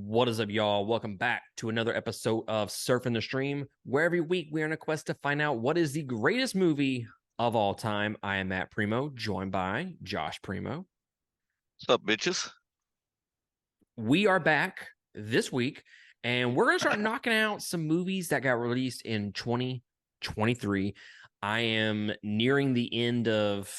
What is up, y'all? Welcome back to another episode of Surfing the Stream, where every week we are on a quest to find out what is the greatest movie of all time. I am Matt Primo, joined by Josh Primo. What's up, bitches? We are back this week, and we're going to start knocking out some movies that got released in 2023. I am nearing the end of,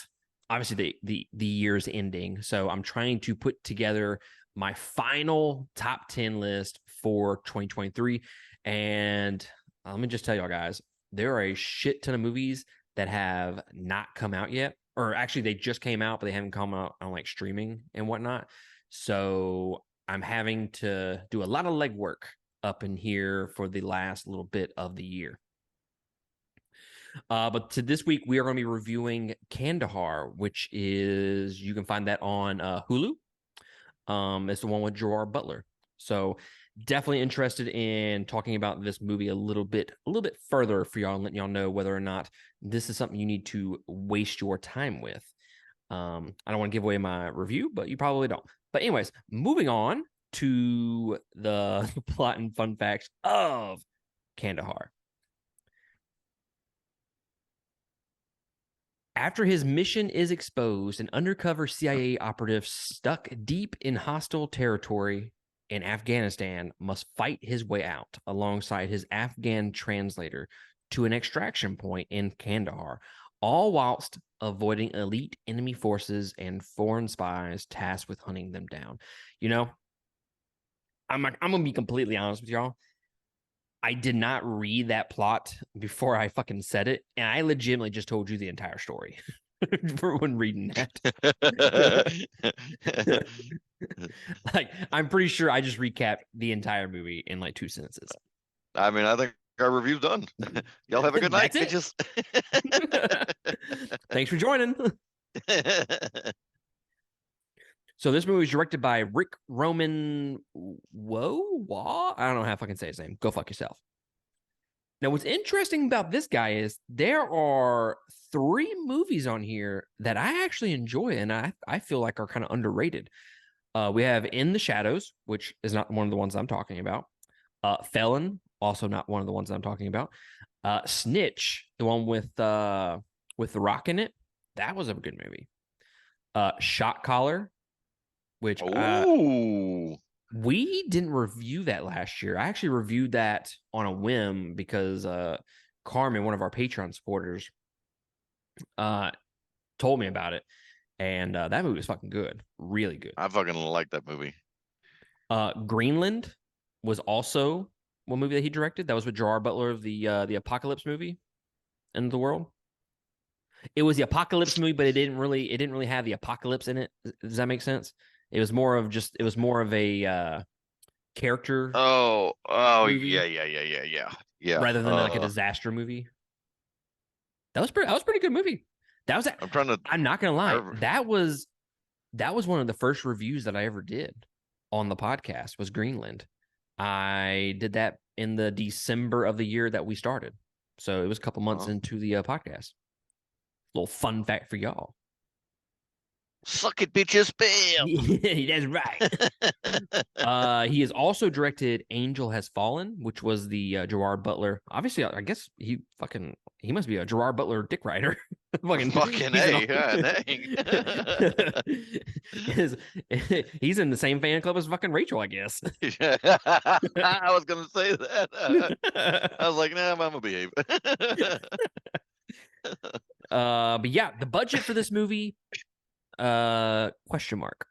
obviously, the year's ending, so I'm trying to put together my final top 10 list for 2023. And let me just tell y'all guys, there are a shit ton of movies that have not come out yet, or actually they just came out, but they haven't come out on like streaming and whatnot. So I'm having to do a lot of legwork up in here for the last little bit of the year. But to this week, we are going to be reviewing Kandahar, which is, you can find that on Hulu. It's the one with Gerard Butler. So definitely interested in talking about this movie a little bit further for y'all and letting y'all know whether or not this is something you need to waste your time with. I don't want to give away my review, but you probably don't. But anyways, moving on to the plot and fun facts of Kandahar. After his mission is exposed, an undercover CIA operative stuck deep in hostile territory in Afghanistan must fight his way out alongside his Afghan translator to an extraction point in Kandahar, all whilst avoiding elite enemy forces and foreign spies tasked with hunting them down. You know, I'm going to be completely honest with y'all. I did not read that plot before I fucking said it, and I legitimately just told you the entire story for when reading that. Like, I'm pretty sure I just recapped the entire movie in like 2 sentences. I mean, I think our review's done. Y'all have a good night, bitches. Thanks for joining. So this movie was directed by Rick Roman Whoa? I don't know how to fucking say his name. Go fuck yourself. Now, what's interesting about this guy is there are 3 movies on here that I actually enjoy and I feel like are kind of underrated. We have In the Shadows, which is not one of the ones I'm talking about. Felon, also not one of the ones I'm talking about. Snitch, the one with The Rock in it. That was a good movie. Shot Collar, which we didn't review that last year. I actually reviewed that on a whim because Carmen, one of our Patreon supporters, told me about it. And that movie was fucking good. Really good. I fucking like that movie. Greenland was also one movie that he directed. That was with Gerard Butler of the Apocalypse movie, End of the World. It was the Apocalypse movie, but it didn't really have the apocalypse in it. Does that make sense? It was more of a character. Movie. Yeah. Rather than like a disaster movie. That was pretty good movie. I'm not gonna lie. That was one of the first reviews that I ever did on the podcast was Greenland. I did that in the December of the year that we started. So it was a couple months into the podcast. Little fun fact for y'all. Suck it, bitches. Bam. That's right. He has also directed Angel Has Fallen, which was the Gerard Butler. Obviously, I guess he must be a Gerard Butler dick rider. fucking A, dang. He's in the same fan club as fucking Rachel, I guess. I was gonna say that. I was like, nah, I'm gonna behave. But yeah, the budget for this movie, question mark.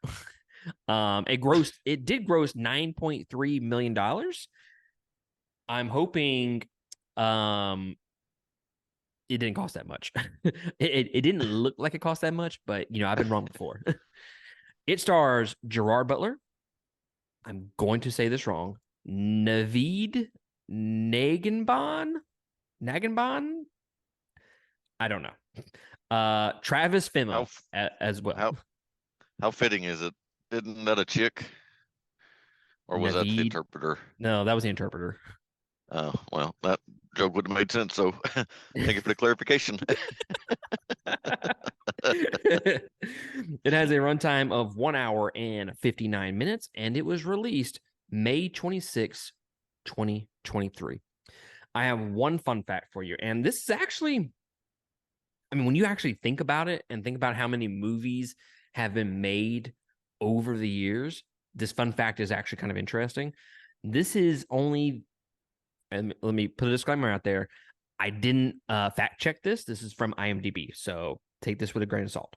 It did gross $9.3 million. I'm hoping it didn't cost that much. It didn't look like it cost that much, but I've been wrong before. It stars Gerard Butler. I'm going to say this wrong. Naveed Naginban? I don't know. Travis Fimmel as well. How fitting is it? Isn't that a chick? Or was that the interpreter? No, that was the interpreter. Oh, well, that joke would have made sense, so thank you for the clarification. It has a runtime of 1 hour and 59 minutes, and it was released May 26, 2023. I have one fun fact for you. And this is actually, I mean, when you actually think about it and think about how many movies have been made over the years, this fun fact is actually kind of interesting. This is only, and let me put a disclaimer out there. I didn't fact check this. This is from IMDb. So take this with a grain of salt.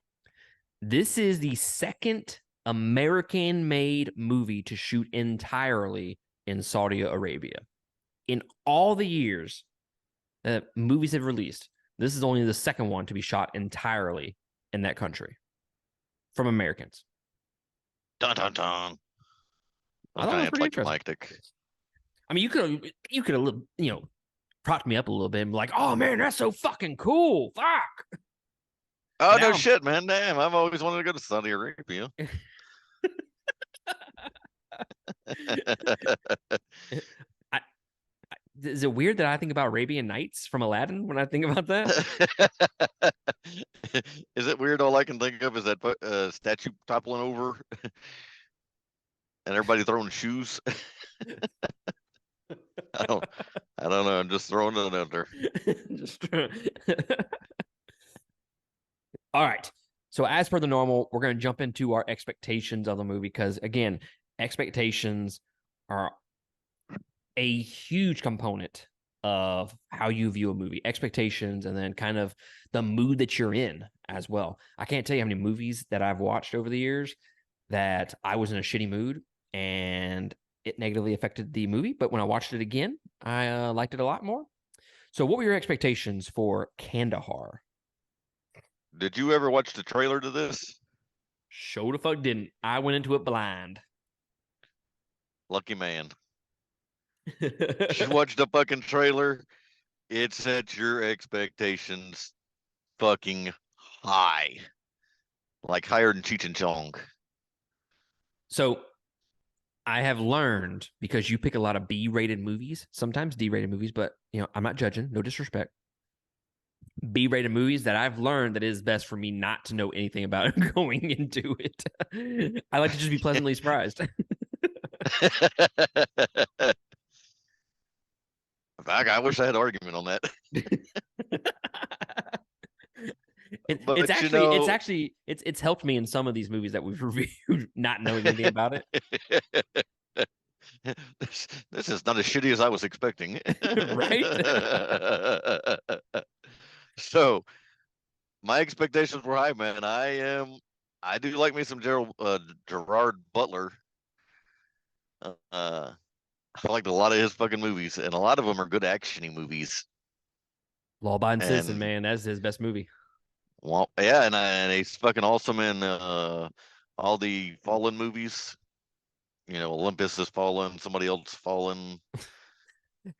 This is the second American made movie to shoot entirely in Saudi Arabia. In all the years that movies have released, this is only the second one to be shot entirely in that country from Americans. Dun dun dun. I thought it was pretty interesting. I mean, you could have, propped me up a little bit and be like, "Oh man, that's so fucking cool!" Fuck. Oh no, shit, man! Damn, I've always wanted to go to Saudi Arabia. Is it weird that I think about Arabian Nights from Aladdin when I think about that? Is it weird? All I can think of is that statue toppling over and everybody throwing shoes. I don't know. I'm just throwing it out there. All right. So as per the normal, we're going to jump into our expectations of the movie because, again, expectations are a huge component of how you view a movie. Expectations and then kind of the mood that you're in as well. I can't tell you how many movies that I've watched over the years that I was in a shitty mood and it negatively affected the movie. But when I watched it again, I liked it a lot more. So what were your expectations for Kandahar? Did you ever watch the trailer to this? Show the fuck didn't. I went into it blind. Lucky man. You watched the fucking trailer. It set your expectations fucking high. Like higher than Cheech and Chong. So I have learned, because you pick a lot of B-rated movies, sometimes D-rated movies, but I'm not judging, no disrespect. B-rated movies that I've learned that it is best for me not to know anything about it going into it. I like to just be pleasantly surprised. I wish I had an argument on that. It's helped me in some of these movies that we've reviewed, not knowing anything about it. This is not as shitty as I was expecting. Right? So my expectations were high, man. I do like me some Gerard Butler. I liked a lot of his fucking movies, and a lot of them are good actiony movies. Law-Abiding Citizen, man, that's his best movie. Well, yeah, and he's fucking awesome in all the Fallen movies. Olympus has fallen, somebody else fallen.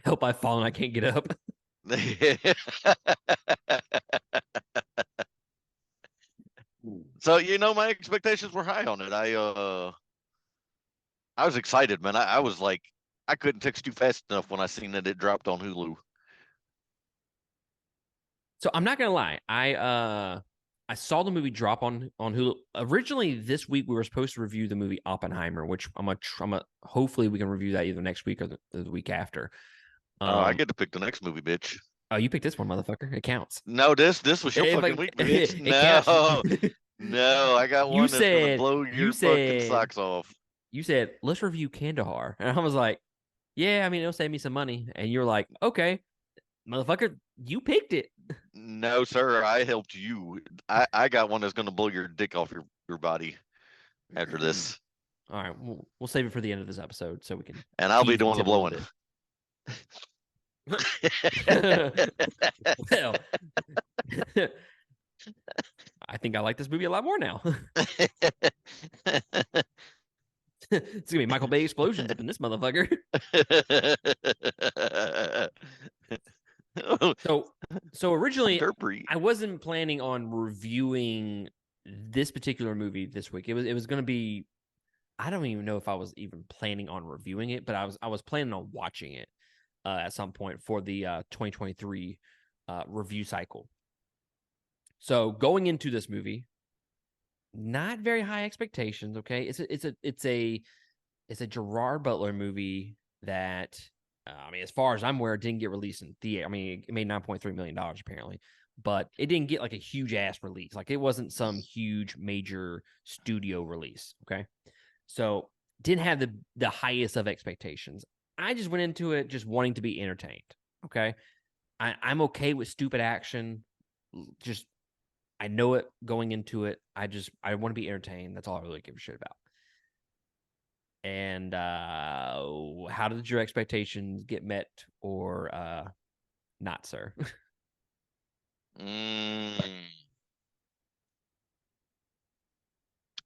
Help, I've fallen, I can't get up. So my expectations were high on it. I was excited, man. I was like, I couldn't text you fast enough when I seen that it dropped on Hulu. So I'm not gonna lie, I saw the movie drop on Hulu. Originally this week we were supposed to review the movie Oppenheimer, which hopefully we can review that either next week or the week after. I get to pick the next movie, bitch. Oh, you picked this one, motherfucker. It counts. No, this was your fucking week, bitch. No, no, I got one that's gonna blow your fucking socks off. You said, let's review Kandahar. And I was like, yeah, I mean, it'll save me some money. And you're like, okay, motherfucker, you picked it. No, sir, I helped you. I got one that's gonna blow your dick off your body after this. All right, we'll save it for the end of this episode so we can. And I'll be doing the blowing. Well, I think I like this movie a lot more now. It's gonna be Michael Bay explosions up in this motherfucker. So originally I wasn't planning on reviewing this particular movie this week. It was going to be, I don't even know if I was even planning on reviewing it, but I was planning on watching it at some point for the 2023 review cycle. So going into this movie, not very high expectations. Okay, it's a It's a Gerard Butler movie that, I mean, as far as I'm aware, it didn't get released in theater. I mean, it made $9.3 million apparently, but it didn't get like a huge ass release. Like it wasn't some huge major studio release. Okay, so didn't have the highest of expectations. I just went into it just wanting to be entertained. Okay, I'm okay with stupid action. Just I know it going into it. I want to be entertained. That's all I really give a shit about. And how did your expectations get met or not, sir? Mm,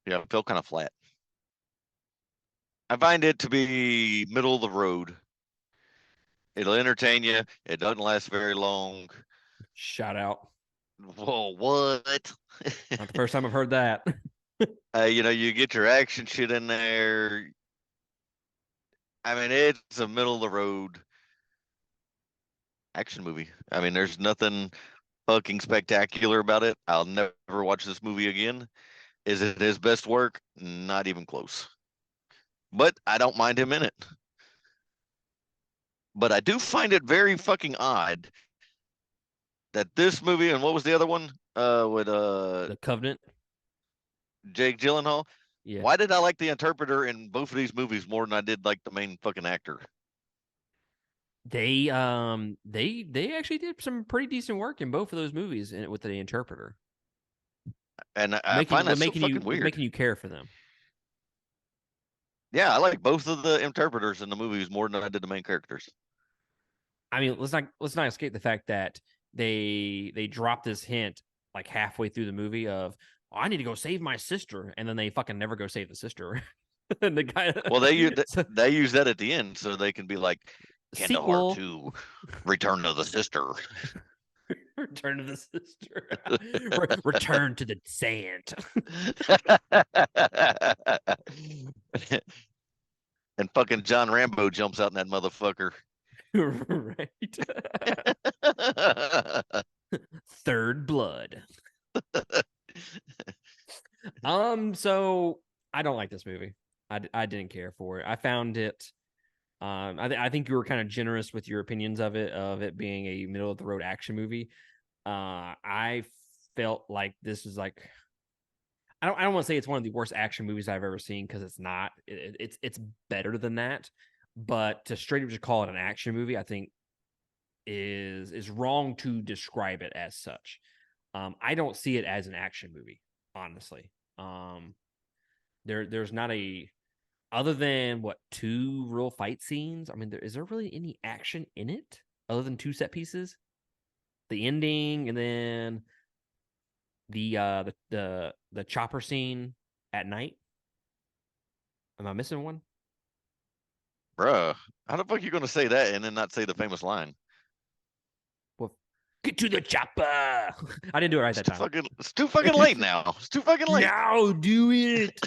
yeah, it felt kind of flat. I find it to be middle of the road. It'll entertain you. It doesn't last very long. Shout out. Whoa, what? Not the first time I've heard that. You get your action shit in there. I mean, it's a middle of the road action movie. I mean, there's nothing fucking spectacular about it. I'll never watch this movie again. Is it his best work? Not even close. But I don't mind him in it. But I do find it very fucking odd that this movie and what was the other one? With The Covenant. Jake Gyllenhaal. Yeah. Why did I like the interpreter in both of these movies more than I did like the main fucking actor? They actually did some pretty decent work in both of those movies with the interpreter. And I Making find that with so making you fucking with weird. making you care for them. Yeah, I like both of the interpreters in the movies more than I did the main characters. I mean, let's not escape the fact that they drop this hint like halfway through the movie of, oh, I need to go save my sister, and then they fucking never go save the sister. And the guy Well, so, they use that at the end so they can be like Kandahar sequel 2, Return of the Sister. Return of the Sister. Return to the sand. And fucking John Rambo jumps out in that motherfucker. Right. Third Blood. So I don't like this movie. I didn't care for it. I found it. I think you were kind of generous with your opinions of it being a middle of the road action movie. I felt like this was like, I don't want to say it's one of the worst action movies I've ever seen because it's not. It's better than that, but to straight up just call it an action movie, I think is wrong to describe it as such. I don't see it as an action movie, honestly. There's not a other than what two real fight scenes. I mean, is there really any action in it other than two set pieces? The ending and then the chopper scene at night. Am I missing one? Bruh, how the fuck you gonna say that and then not say the famous line? Well, get to the chopper. I didn't do it right that time. It's too fucking late now. It's too fucking late. Now do it.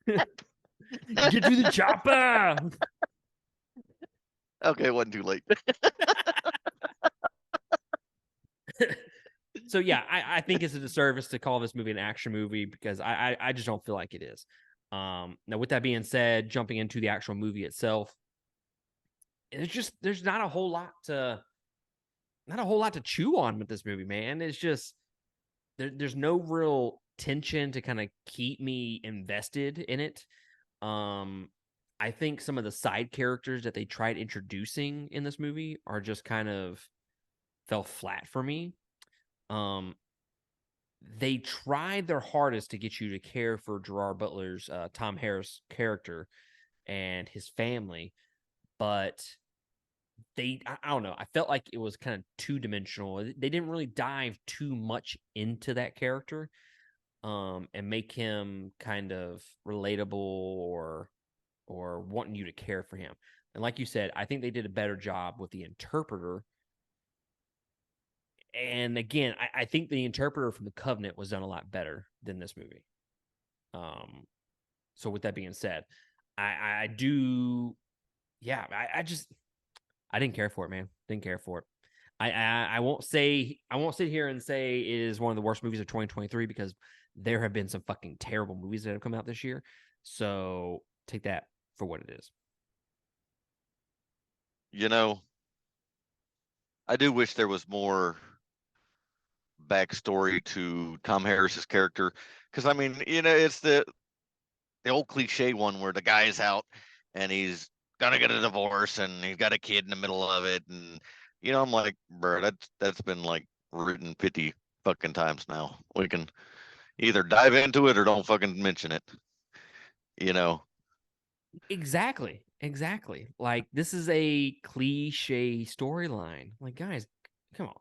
Get to the chopper. Okay, it wasn't too late. So yeah, I think it's a disservice to call this movie an action movie because I just don't feel like it is. Now with that being said, jumping into the actual movie itself, it's just there's not a whole lot to chew on with this movie, man. It's just there's no real tension to kind of keep me invested in it. I think some of the side characters that they tried introducing in this movie are just kind of fell flat for me. Um, they tried their hardest to get you to care for Gerard Butler's Tom Harris character and his family, but I don't know. I felt like it was kind of two dimensional. They didn't really dive too much into that character, and make him kind of relatable or wanting you to care for him. And like you said, I think they did a better job with the interpreter. And again, I think the interpreter from the Covenant was done a lot better than this movie. Um, so with that being said, I do, yeah, I just I didn't care for it, man. Didn't care for it. I won't sit here and say it is one of the worst movies of 2023 because there have been some fucking terrible movies that have come out this year. So take that for what it is. You know, I do wish there was more backstory to Tom Harris's character, because I mean, it's the old cliche one where the guy's out and he's gonna get a divorce and he's got a kid in the middle of it, and I'm like, bro, that's been like written 50 fucking times now. We can either dive into it or don't fucking mention it. You know, Exactly. Exactly. Like this is a cliche storyline. Like, guys, come on.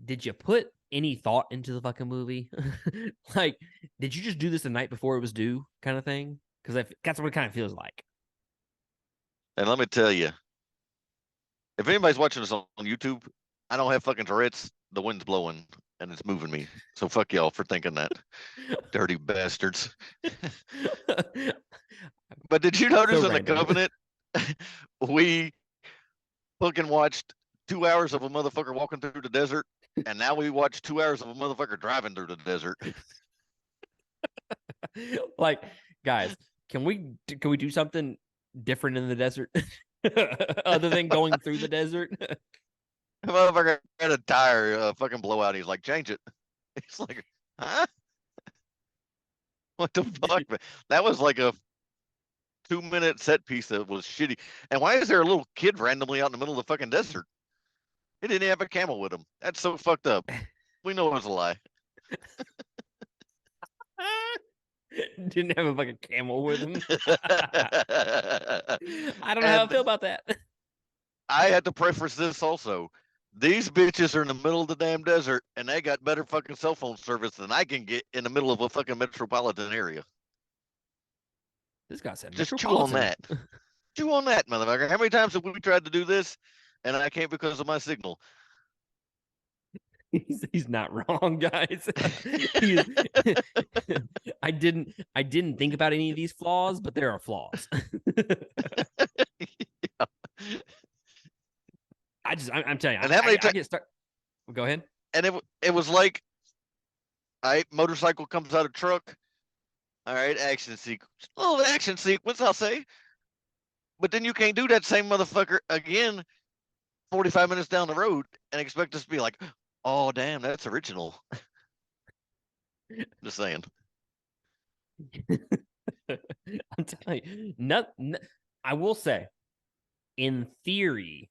Did you put any thought into the fucking movie? Like, did you just do this the night before it was due, kind of thing? Because that's what it kind of feels like. and let me tell you, if anybody's watching this on YouTube, I don't have fucking Tourette's. The wind's blowing and it's moving me. So fuck y'all for thinking that. Dirty bastards. But did you So notice in the random. Covenant, we fucking watched 2 hours of a motherfucker walking through the desert, and now we watch 2 hours of a motherfucker driving through the desert. Like, guys, can we do something different in the desert other than going through the desert? The motherfucker had a tire fucking blowout. He's like, change it. He's like, huh? What the fuck? That was like a 2 minute set piece that was shitty. And why is there a little kid randomly out in the middle of the fucking desert? He didn't have a camel with him. That's so fucked up. We know it was a lie. Didn't have a fucking camel with him. I don't know how I And feel about that. I had to preface this also. These bitches are in the middle of the damn desert, and they got better fucking cell phone service than I can get in the middle of a fucking metropolitan area. This guy said Just chew on metropolitan. that. Chew on that, motherfucker. How many times have we tried to do this, and I can't because of my signal? He's not wrong, guys. He's, I didn't think about any of these flaws, but there are flaws. Yeah. I'm telling you, And how many I times? get stuck. Go ahead. And it was like, all right, motorcycle comes out of truck. All right, action sequence. Oh, action sequence, I'll say. But then you can't do that same motherfucker again 45 minutes down the road and expect us to be like, oh, damn, that's original. Just saying. I'm telling you, I will say, in theory,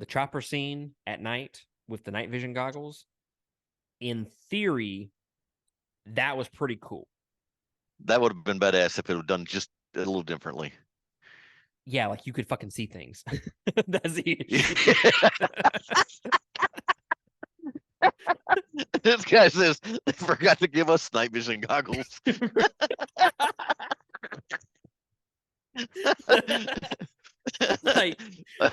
the chopper scene at night with the night vision goggles, in theory, that was pretty cool. That would have been badass if it would have done just a little differently. Yeah, like you could fucking see things. That's the issue. This guy says they forgot to give us night vision goggles. like,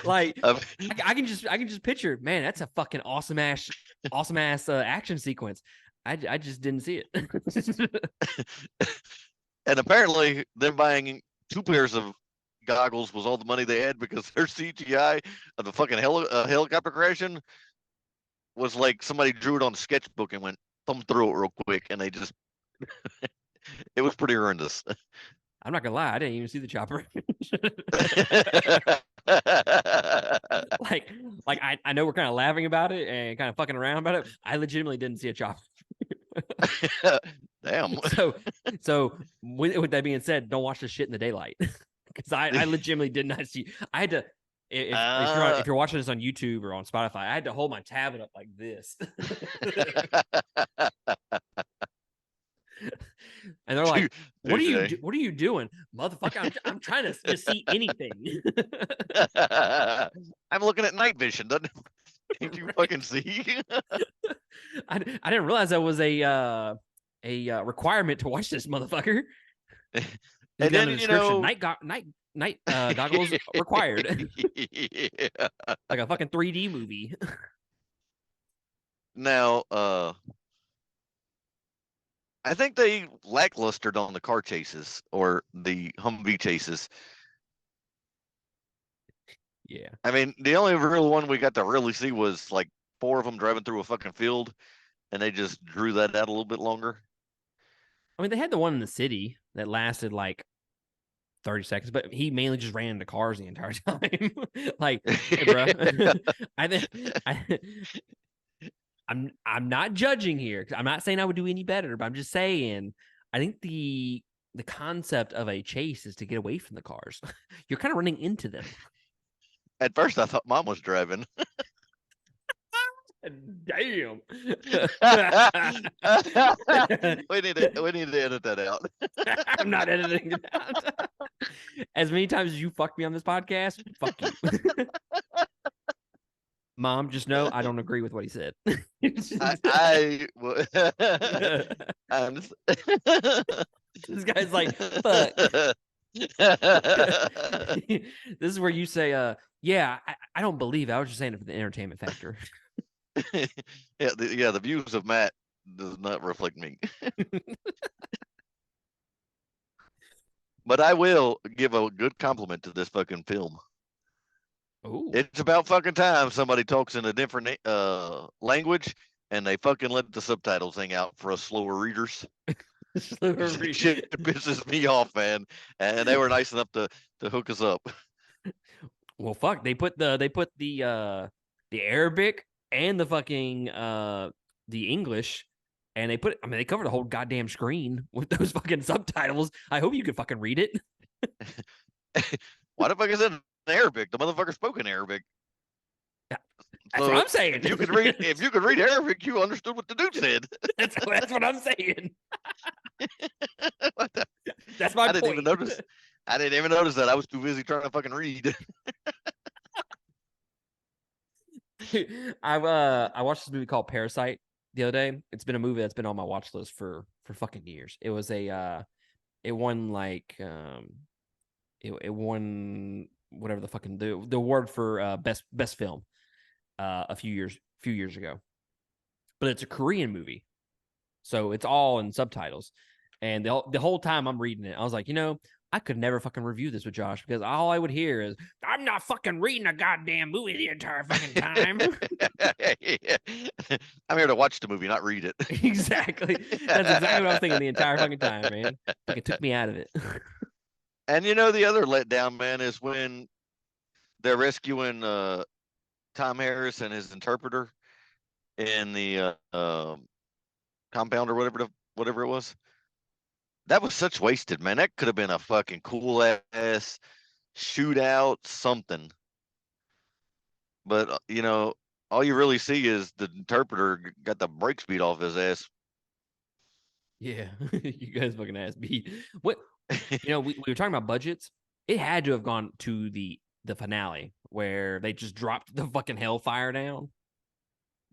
like Um, I can just picture, man, that's a fucking awesome ass action sequence. I just didn't see it. and apparently, them buying 2 pairs of goggles was all the money they had because their CGI of the fucking helicopter crashing was like somebody drew it on a sketchbook and went thumb through it real quick, and they just it was pretty horrendous. I'm not gonna lie, I didn't even see the chopper. like, I know we're kind of laughing about it and kind of fucking around about it. I legitimately didn't see a chopper. Damn. So with that being said, don't watch this shit in the daylight because I legitimately did not see. I had to. If you're watching this on YouTube or on Spotify, I had to hold my tablet up like this. And they're like, "What are you? What are you doing, motherfucker? I'm trying to just see anything." I'm looking at night vision. Doesn't can't you fucking see? I didn't realize that was a requirement to watch this motherfucker. And then the description, night goggles required. Yeah. Like a fucking 3D movie. Now, I think they lacklustered on the car chases or the Humvee chases. Yeah. I mean, the only real one we got to really see was like 4 of them driving through a fucking field, and they just drew that out a little bit longer. I mean, they had the one in the city that lasted like 30 seconds, but he mainly just ran into cars the entire time. Like, hey, bro, I think I'm not judging here. I'm not saying I would do any better, but I'm just saying I think the concept of a chase is to get away from the cars. You're kind of running into them. At first, I thought Mom was driving. Damn. we need to edit that out. I'm not editing it out. As many times as you fuck me on this podcast, fuck you. Mom, just know I don't agree with what he said. I'm just, This guy's like, fuck. This is where you say, yeah, I don't believe it. I was just saying it for the entertainment factor. the views of Matt does not reflect me. But I will give a good compliment to this fucking film. Oh, It's about fucking time somebody talks in a different language and they fucking let the subtitles hang out for us slower readers. Shit pisses me off, man. And they were nice enough to hook us up. Well, fuck. They put the Arabic and the fucking the English, and they covered the whole goddamn screen with those fucking subtitles. I hope you can fucking read it. Why the fuck is it in Arabic? The motherfucker spoke in Arabic. That's what I'm saying. If you could read Arabic, you understood what the dude said. That's what I'm saying. That's my point. I didn't even notice that. I was too busy trying to fucking read. I watched this movie called Parasite the other day. It's been a movie that's been on my watch list for fucking years. It was it won like it won whatever the fucking the award for best film a few years ago. But it's a Korean movie. So it's all in subtitles. And the whole time I'm reading it, I was like, I could never fucking review this with Josh because all I would hear is, I'm not fucking reading a goddamn movie the entire fucking time. I'm here to watch the movie, not read it. Exactly. That's exactly what I was thinking the entire fucking time, man. Like, it took me out of it. And the other letdown, man, is when they're rescuing Tom Harris and his interpreter in the compound or whatever it was. That was such wasted, man. That could have been a fucking cool ass shootout, something. But all you really see is the interpreter got the brake speed off his ass. Yeah, you guys fucking ass beat. What? We were talking about budgets. It had to have gone to the finale where they just dropped the fucking hellfire down.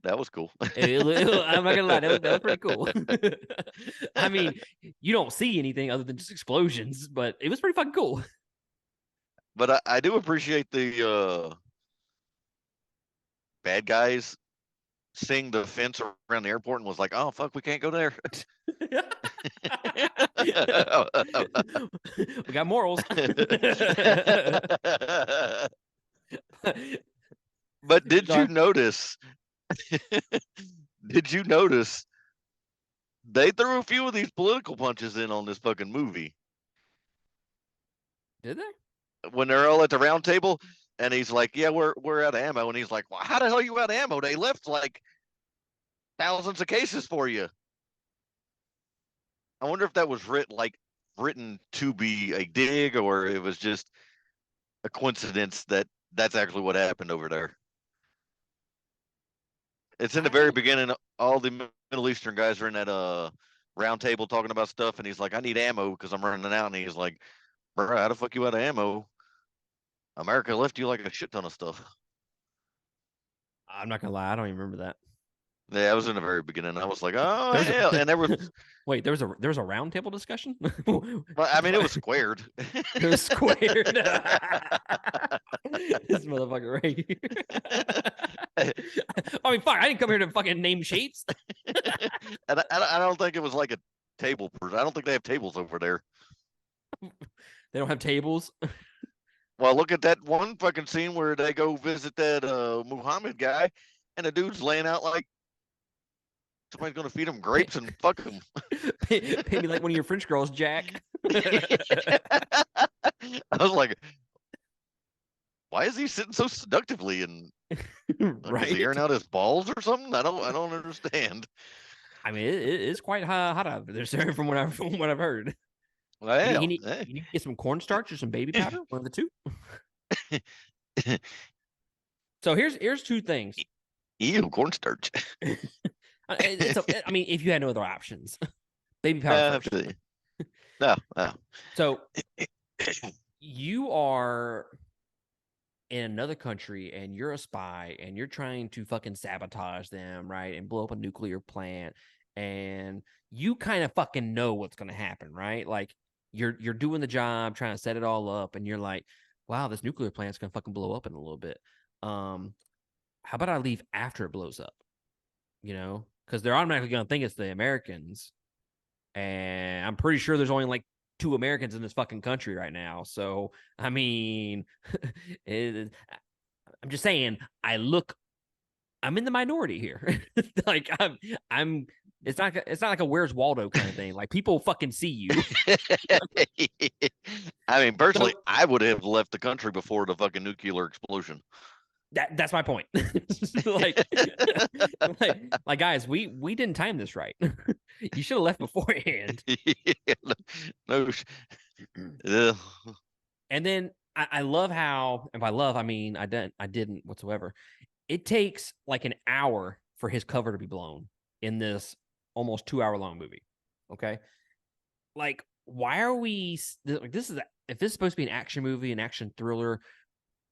That was cool. I'm not gonna lie, that was pretty cool. I mean, you don't see anything other than just explosions, but it was pretty fucking cool. But I do appreciate the bad guys seeing the fence around the airport and was like, "Oh fuck, we can't go there." We got morals. But did you notice? Did you notice they threw a few of these political punches in on this fucking movie? Did they? When they're all at the round table and he's like, "Yeah, we're out of ammo," and he's like, "Well, how the hell are you out of ammo? They left like thousands of cases for you." I wonder if that was written to be a dig, or it was just a coincidence that that's actually what happened over there. It's in the very beginning. All the Middle Eastern guys are in that round table talking about stuff, and he's like, "I need ammo because I'm running out." And he's like, "Bro, how the fuck you out of ammo? America left you like a shit ton of stuff." I'm not gonna lie, I don't even remember that. Yeah, I was in the very beginning. I was like, "Oh hell!" And there was wait, there was a round table discussion. Well, I mean, it was squared. It was squared. This motherfucker right here. I mean, fuck! I didn't come here to fucking name shapes. And I don't think it was like a table. I don't think they have tables over there. They don't have tables. Well, look at that one fucking scene where they go visit that Muhammad guy, and the dude's laying out like Somebody's gonna feed him grapes and fuck him. Pay me like one of your French girls, Jack. I was like, why is he sitting so seductively? And like, is he Right? airing out his balls or something? I don't understand. I mean, it is quite hot out there, sir, from what I've heard. Well, You need to get some cornstarch or some baby powder, one of the two. So here's two things. ew, cornstarch. I mean, if you had no other options, baby powder No, first. no, no. So you are in another country and you're a spy and you're trying to fucking sabotage them, right? And blow up a nuclear plant. And you kind of fucking know what's gonna happen, right? Like you're doing the job, trying to set it all up, and you're like, wow, this nuclear plant's gonna fucking blow up in a little bit. How about I leave after it blows up? You know, because they're automatically gonna think it's the Americans. And I'm pretty sure there's only like two Americans in this fucking country right now. So I mean, I'm just saying, I'm in the minority here. Like I'm. It's not like a Where's Waldo kind of thing. Like people fucking see you. I mean, personally, So I would have left the country before the fucking nuclear explosion. that's my point. like, like guys, we didn't time this right. You should have left beforehand. No, And then I love how, and by love I mean I didn't whatsoever. It takes like an hour for his cover to be blown in this almost 2 hour long movie. Okay, like why are we like this is if this is supposed to be an action movie, an action thriller?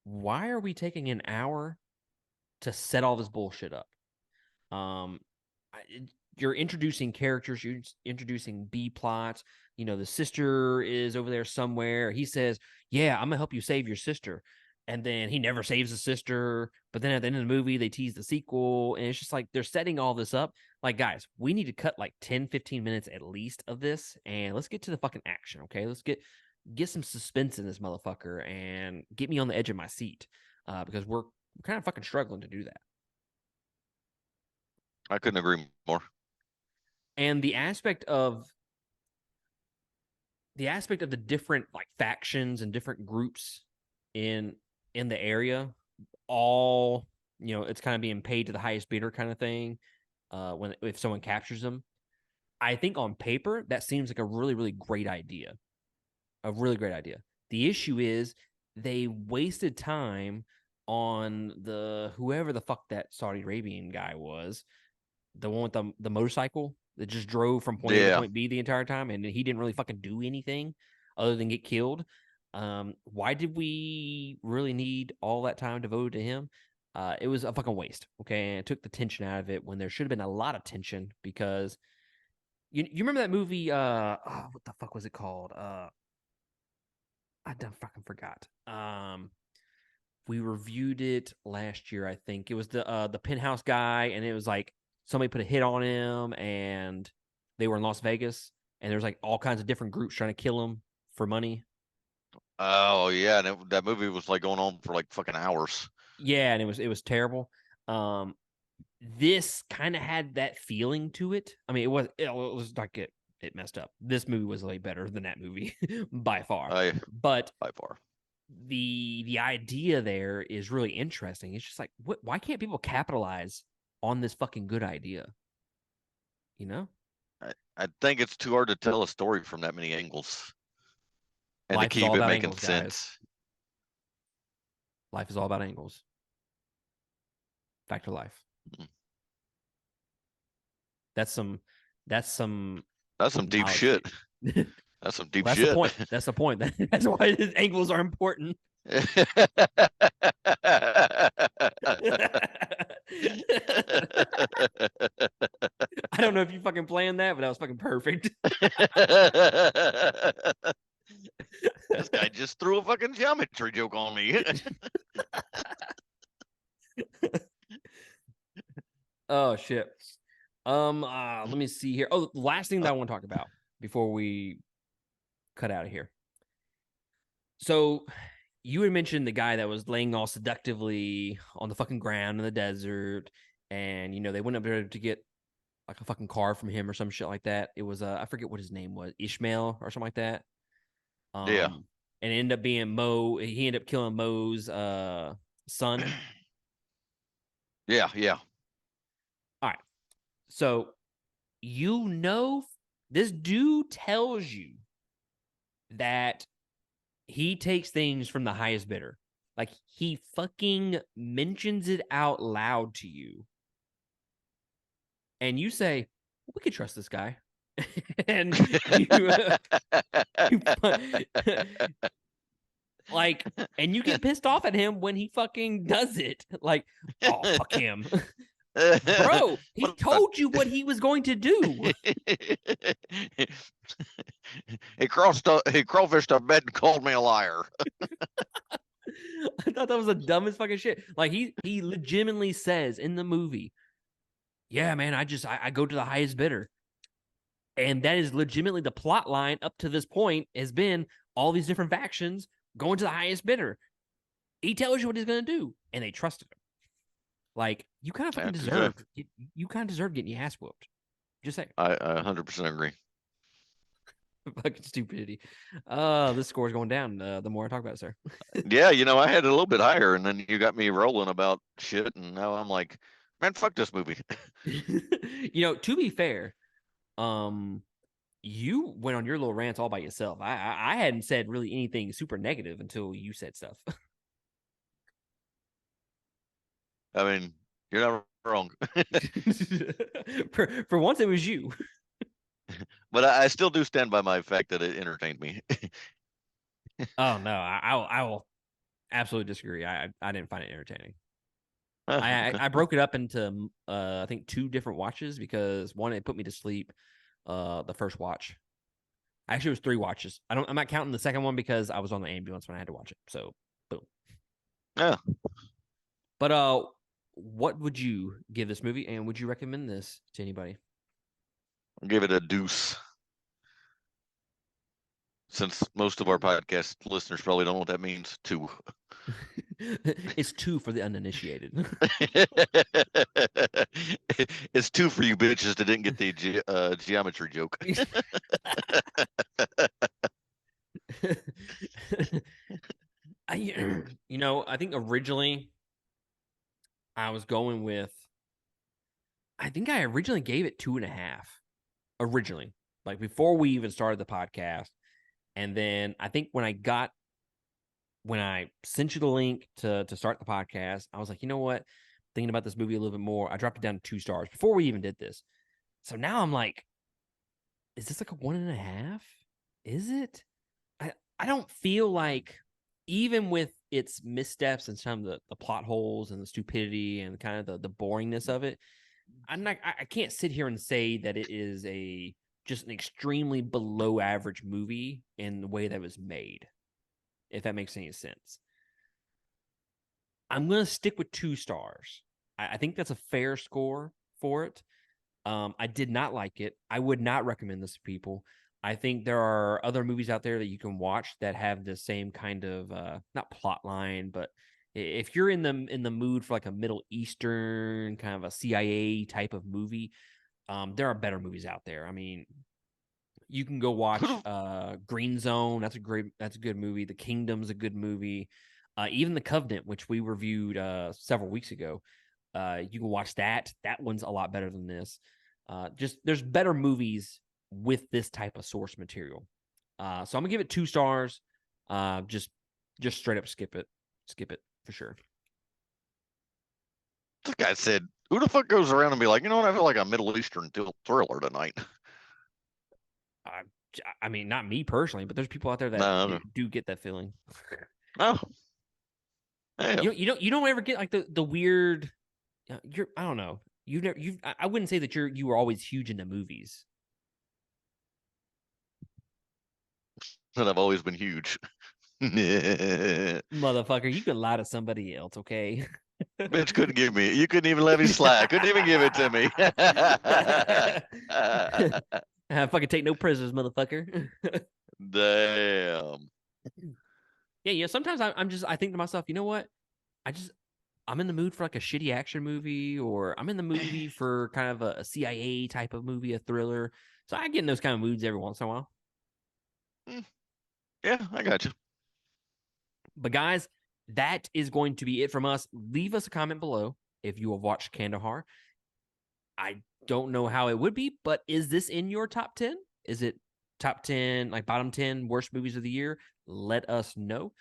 Why are we taking an hour to set all this bullshit up? Um, you're introducing characters, you're introducing B plots. You know, the sister is over there somewhere. He says, "Yeah, I'm gonna help you save your sister," and then he never saves the sister. But then at the end of the movie, they tease the sequel, and it's just like they're setting all this up. Like, guys, we need to cut like 10, 15 minutes at least of this, and let's get to the fucking action. Okay, let's get some suspense in this motherfucker and get me on the edge of my seat, because we're kind of fucking struggling to do that. I couldn't agree more. And the aspect of the different like factions and different groups in the area, all it's kind of being paid to the highest bidder kind of thing. When if someone captures them, I think on paper that seems like a really really great idea, a really great idea. The issue is they wasted time on the whoever the fuck that Saudi Arabian guy was, the one with the motorcycle that just drove from point A to Yeah, point B the entire time, and he didn't really fucking do anything other than get killed. Why did we really need all that time devoted to him? It was a fucking waste. Okay, and it took the tension out of it when there should have been a lot of tension because you remember that movie? What the fuck was it called? I done fucking forgot. We reviewed it last year, I think. It was the penthouse guy, and it was like somebody put a hit on him, and they were in Las Vegas, and there's like all kinds of different groups trying to kill him for money. oh yeah, and that movie was like going on for like fucking hours. Yeah, and it was terrible. This kind of had that feeling to it. I mean, it was like it messed up. This movie was way better than that movie by far. I But by far. the idea there is really interesting. It's just like, why can't people capitalize on this fucking good idea? You know, I think it's too hard to tell a story from that many angles and to life is keep all it about making angles, guys. sense. Life is all about angles. Fact of life. Mm. That's some. That's some That's some deep knowledge. shit. That's some deep Well, that's shit. the point. That's the point. That's why these angles are important. I don't know if you fucking planned that, but that was fucking perfect. This guy just threw a fucking geometry joke on me. Oh shit. Let me see here. Oh, the last thing that I want to talk about before we cut out of here. So you had mentioned the guy that was laying all seductively on the fucking ground in the desert, and they went up there to get like a fucking car from him or some shit like that. It was I forget what his name was, Ishmael or something like that. Yeah. And it ended up being Mo. He ended up killing Mo's son. Yeah, yeah. All right, so you know this dude tells you that he takes things from the highest bidder. Like he fucking mentions it out loud to you. And you say, we could trust this guy. And you like, and you get pissed off at him when he fucking does it. Like, oh, fuck him. Bro, he told you what he was going to do. He crawfished a bed and called me a liar. I thought that was the dumbest fucking shit. Like he legitimately says in the movie, yeah, man, I go to the highest bidder. And that is legitimately the plot line up to this point has been all these different factions going to the highest bidder. He tells you what he's gonna do, and they trusted him. Like you kind of fucking deserve you kind of deserve getting your ass whooped. Just saying. I 100% agree. Fucking stupidity. This score is going down the more I talk about it, sir. Yeah, I had it a little bit higher, and then you got me rolling about shit, and now I'm like, man, fuck this movie. To be fair, you went on your little rants all by yourself. I hadn't said really anything super negative until you said stuff. I mean, you're not wrong. For once, it was you. But I still do stand by my fact that it entertained me. Oh no, I will absolutely disagree. I didn't find it entertaining. I broke it up into I think 2 different watches because one, it put me to sleep. The first watch, actually, it was 3 watches. I'm not counting the second one because I was on the ambulance when I had to watch it. So boom. Yeah, But what would you give this movie, and would you recommend this to anybody? I'll give it a deuce. Since most of our podcast listeners probably don't know what that means, 2. It's 2 for the uninitiated. It's 2 for you bitches that didn't get the geometry joke. I think originally I was going with. I think I originally gave it 2.5. Originally, like before we even started the podcast, and then I think when I sent you the link to start the podcast, I was like, you know what? Thinking about this movie a little bit more, I dropped it down to 2 stars before we even did this. So now I'm like, is this like a 1.5? Is it? I don't feel like, even with its missteps and some of the plot holes and the stupidity and kind of the boringness of it, I can't sit here and say that it is just an extremely below average movie in the way that it was made, if that makes any sense. I'm gonna stick with 2 stars. I think that's a fair score for it. I did not like it. I would not recommend this to people. I think there are other movies out there that you can watch that have the same kind of not plot line, but if you're in the mood for like a Middle Eastern kind of a CIA type of movie, there are better movies out there. I mean, you can go watch Green Zone. That's a good movie. The Kingdom's a good movie. Even The Covenant, which we reviewed several weeks ago. You can watch that. That one's a lot better than this. Just there's better movies with this type of source material. So I'm gonna give it 2 stars. Just straight up skip it for sure. This guy said, "Who the fuck goes around and be like, you know what? I feel like a Middle Eastern thriller tonight." I mean, not me personally, but there's people out there that No, do get that feeling. no. Hell. You don't ever get like the weird. I don't know. I wouldn't say that you were always huge into movies. But I've always been huge. Motherfucker, you can lie to somebody else, okay? Bitch couldn't give me. You couldn't even let me slack. Couldn't even give it to me. I fucking take no prisoners, motherfucker. Damn. Yeah, sometimes I think to myself, you know what? I just I'm in the mood for like a shitty action movie, or I'm in the movie for kind of a CIA type of movie, a thriller. So I get in those kind of moods every once in a while. Mm, yeah, I got you. But guys, that is going to be it from us. Leave us a comment below if you have watched Kandahar. I don't know how it would be, but is this in your top 10? Is it top 10, like bottom 10 worst movies of the year? Let us know.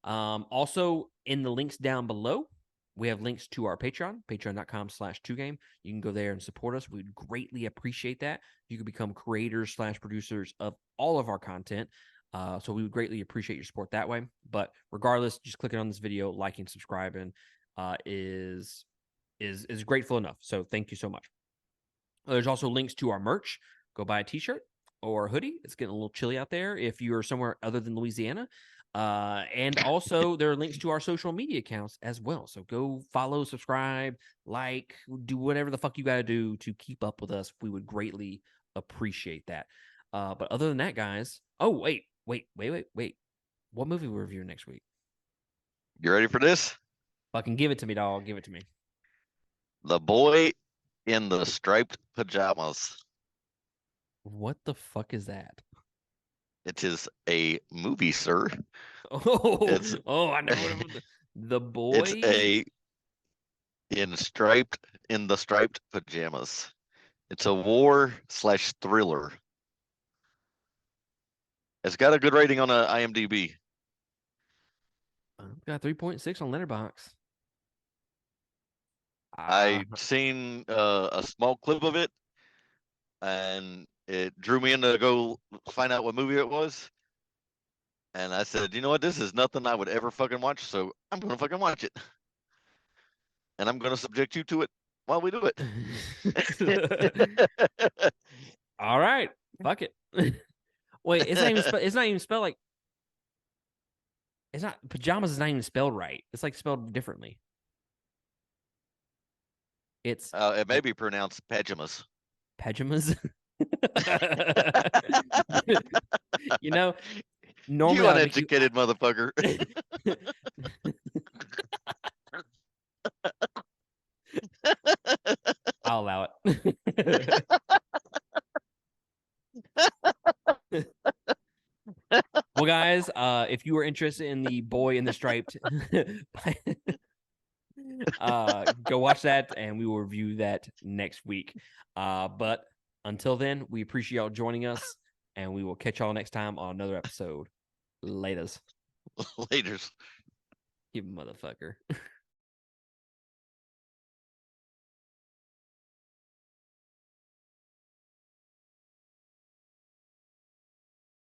Also, in the links down below, we have links to our Patreon, patreon.com/2game. You can go there and support us. We'd greatly appreciate that. You can become creators/producers of all of our content. So we would greatly appreciate your support that way. But regardless, just clicking on this video, liking, subscribing is grateful enough. So thank you so much. There's also links to our merch. Go buy a t-shirt or a hoodie. It's getting a little chilly out there if you're somewhere other than Louisiana. And also there are links to our social media accounts as well. So go follow, subscribe, like, do whatever the fuck you got to do to keep up with us. We would greatly appreciate that. But other than that, guys, wait. What movie we review next week? You ready for this? Fucking give it to me, dog. Give it to me. The Boy in the Striped Pajamas. What the fuck is that? It is a movie, sir. It's I know what the it's boy. a in the striped pajamas. It's a war/thriller. It's got a good rating on IMDb. Got 3.6 on Letterbox. I seen a small clip of it, and it drew me in to go find out what movie it was. And I said, you know what? This is nothing I would ever fucking watch, so I'm gonna fucking watch it, and I'm gonna subject you to it while we do it. All right, fuck it. Wait, it's not even it's not even spelled like it's not pajamas is not even spelled right. It's like spelled differently. It's It may be pronounced pajamas. pajamas. You know, normally You I would make you. uneducated motherfucker. I'll allow it. Well, guys, if you are interested in the boy in the striped, go watch that, and we will review that next week. But until then, we appreciate y'all joining us, and we will catch y'all next time on another episode. Laters, Laters. you motherfucker.